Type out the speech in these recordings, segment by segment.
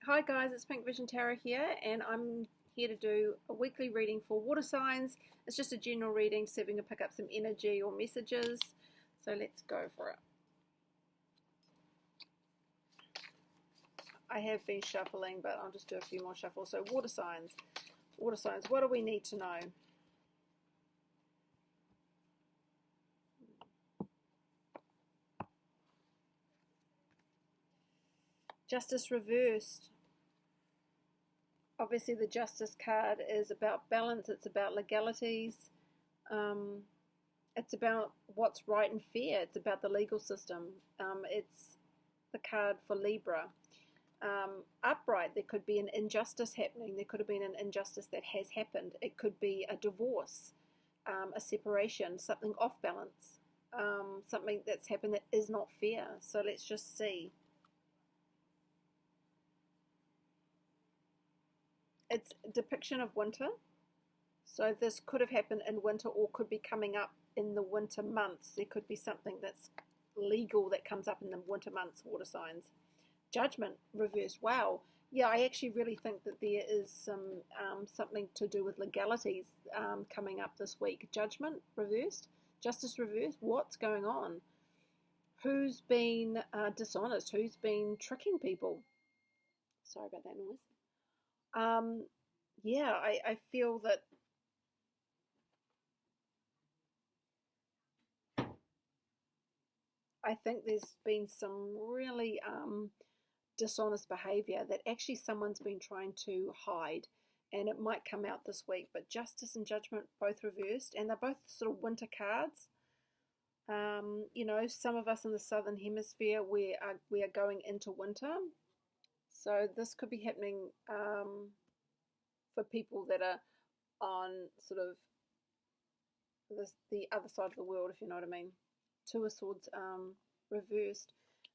Hi guys, it's Pink Vision Tarot here, and I'm here to do a weekly reading for water signs. It's just a general reading, so if you can pick up some energy or messages. So let's go for it. I have been shuffling, but I'll just do a few more shuffles. So water signs, what do we need to know? Justice reversed. Obviously the Justice card is about balance, it's about legalities, it's about what's right and fair, it's about the legal system, it's the card for Libra. Upright, there could be an injustice happening, there could have been an injustice that has happened, it could be a divorce, a separation, something off balance, something that's happened that is not fair. So let's just see. It's a depiction of winter, so this could have happened in winter or could be coming up in the winter months. There could be something that's legal that comes up in the winter months, water signs. Judgment reversed. Wow. Yeah, I actually really think that there is some something to do with legalities coming up this week. Judgment reversed. Justice reversed. What's going on? Who's been dishonest? Who's been tricking people? Sorry about that noise. Yeah, I feel that I think there's been some really dishonest behavior that actually someone's been trying to hide, and it might come out this week. But justice and judgment both reversed, and they're both sort of winter cards. You know, some of us in the southern hemisphere we are going into winter, so this could be happening for people that are on sort of the other side of the world, if you know what I mean. Two of Swords reversed.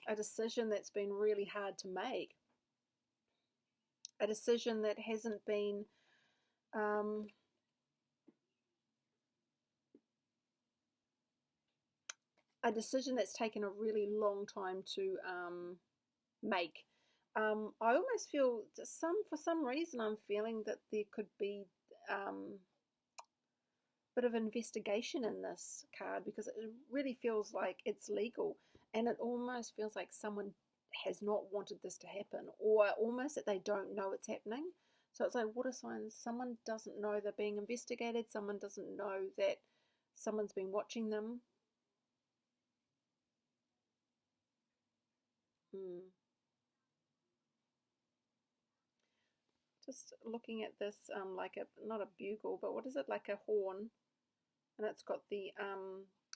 A decision that's been really hard to make. A decision that hasn't been a decision that's taken a really long time to make. I almost feel for some reason I'm feeling that there could be a bit of investigation in this card, because it really feels like it's legal, and it almost feels like someone has not wanted this to happen, or almost that they don't know it's happening. So it's like water signs, someone doesn't know they're being investigated, someone doesn't know that someone's been watching them. Just looking at this, like not a bugle, but what is it, like a horn, and it's got the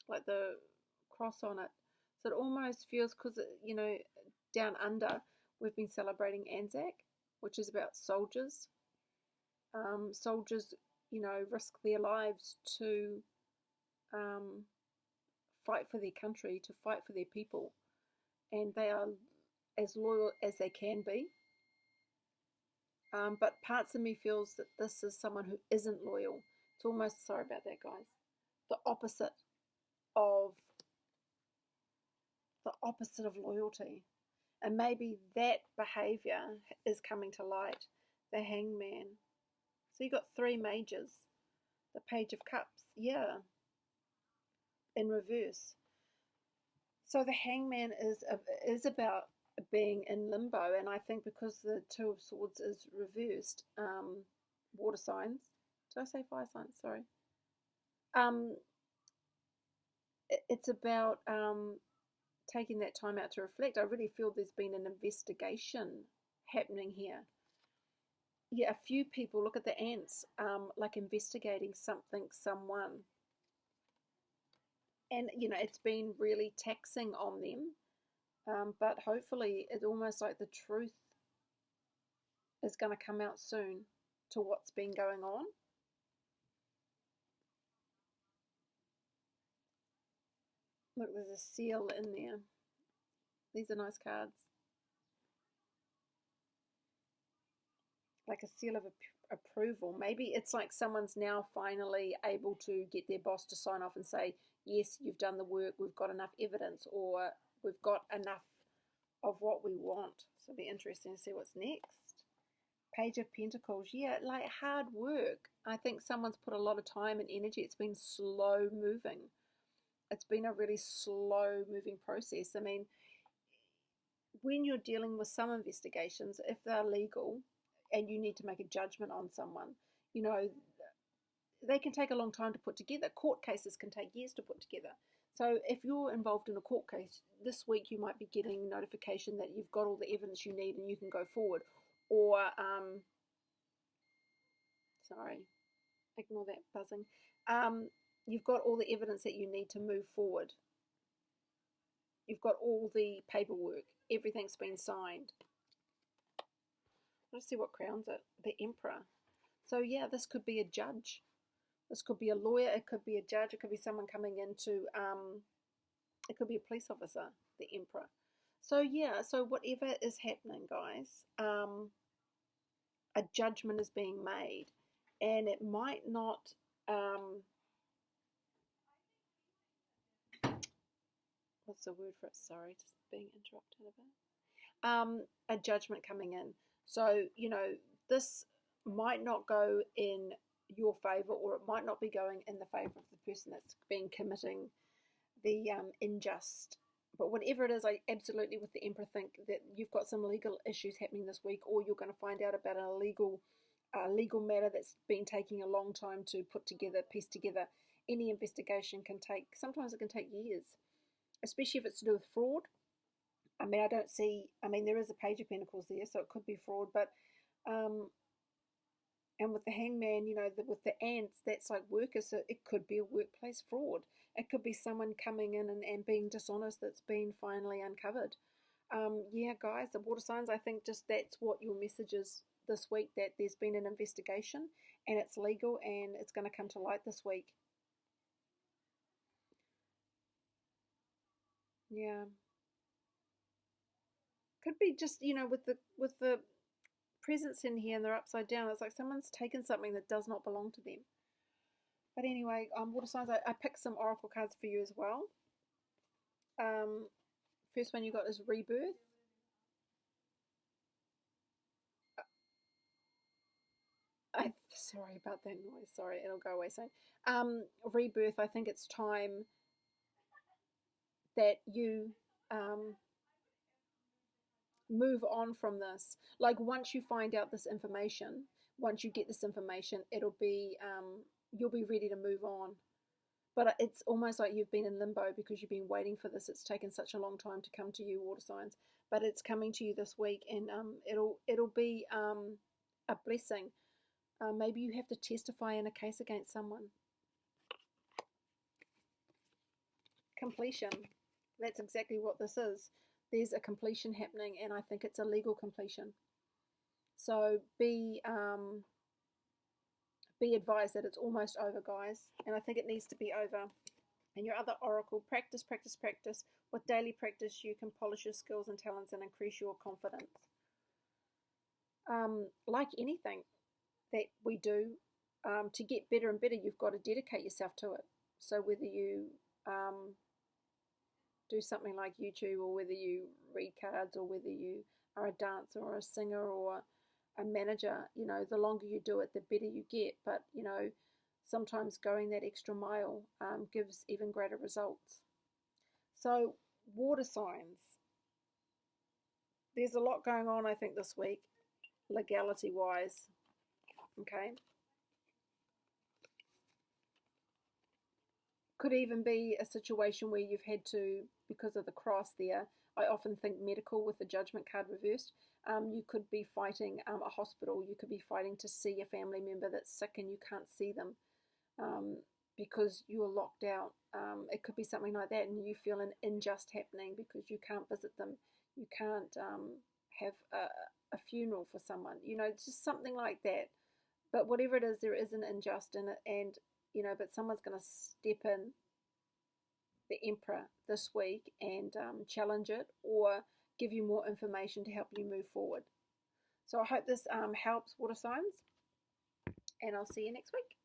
like the cross on it. So it almost feels, because you know, down under we've been celebrating Anzac, which is about soldiers. Soldiers, you know, risk their lives to fight for their country, to fight for their people, and they are as loyal as they can be. But parts of me feels that this is someone who isn't loyal. It's almost, sorry about that guys, the opposite of loyalty. And maybe that behavior is coming to light. The Hangman. So you got three mages. The Page of Cups, yeah, in reverse. So the Hangman is about being in limbo, and I think because the Two of Swords is reversed, water signs. Did I say fire signs? Sorry. It's about taking that time out to reflect. I really feel there's been an investigation happening here. Yeah, a few people, look at the ants, like investigating something, someone. And, you know, it's been really taxing on them. But hopefully it's almost like the truth is going to come out soon to what's been going on. Look, there's a seal in there. These are nice cards. Like a seal of approval. Maybe it's like someone's now finally able to get their boss to sign off and say, yes, you've done the work, we've got enough evidence, or we've got enough of what we want. So it'll be interesting to see what's next. Page of Pentacles. Yeah, like hard work. I think someone's put a lot of time and energy. It's been slow moving. It's been a really slow moving process. I mean, when you're dealing with some investigations, if they're legal and you need to make a judgment on someone, you know, they can take a long time to put together. Court cases can take years to put together. So if you're involved in a court case, this week you might be getting notification that you've got all the evidence you need and you can go forward. Or, sorry, ignore that buzzing. You've got all the evidence that you need to move forward. You've got all the paperwork. Everything's been signed. Let's see what crowns it. The Emperor. So yeah, this could be a judge. This could be a lawyer. It could be a judge. It could be someone coming into, it could be a police officer, the Emperor. So yeah, so whatever is happening, guys, a judgment is being made. And it might not, what's the word for it? Sorry, just being interrupted a bit. A judgment coming in. So, you know, this might not go in your favor, or it might not be going in the favor of the person that's been committing the unjust. But whatever it is, I absolutely, with the Emperor, think that you've got some legal issues happening this week, or you're going to find out about a legal matter that's been taking a long time to put together, piece together. Any investigation can take, sometimes it can take years, especially if it's to do with fraud. I mean, I don't see, I mean, there is a Page of Pentacles there, so it could be fraud, but, and with the Hangman, you know, with the ants, that's like workers, so it could be a workplace fraud. It could be someone coming in and being dishonest that's been finally uncovered. Yeah, guys, the water signs, I think just that's what your message is this week, that there's been an investigation and it's legal and it's going to come to light this week. Yeah. Could be just, you know, with the presents in here and they're upside down, it's like someone's taken something that does not belong to them. But anyway, water signs, I picked some oracle cards for you as well. First one you got is Rebirth. Sorry about that noise. Sorry, it'll go away soon. Rebirth, I think it's time that you move on from this. Like once you find out this information, once you get this information, it'll be you'll be ready to move on. But it's almost like you've been in limbo because you've been waiting for this. It's taken such a long time to come to you, water signs. But it's coming to you this week, and it'll be a blessing. Maybe you have to testify in a case against someone. Completion. That's exactly what this is. There's a completion happening, and I think it's a legal completion. So be advised that it's almost over, guys, and I think it needs to be over. And your other oracle, practice, practice, practice. With daily practice, you can polish your skills and talents and increase your confidence. Like anything that we do, to get better and better, you've got to dedicate yourself to it. So whether you do something like YouTube, or whether you read cards, or whether you are a dancer or a singer or a manager, you know, the longer you do it, the better you get. But, you know, sometimes going that extra mile gives even greater results. So, water signs. There's a lot going on, I think, this week, legality-wise. Okay. Could even be a situation where you've had to, because of the cross there, I often think medical with the judgment card reversed. You could be fighting a hospital. You could be fighting to see a family member that's sick and you can't see them because you're locked out. It could be something like that, and you feel an injustice happening because you can't visit them. You can't have a funeral for someone. You know, it's just something like that. But whatever it is, there is an injustice in it, and you know, but someone's going to step in, the Emperor, this week and challenge it, or give you more information to help you move forward. So I hope this helps, water signs, and I'll see you next week.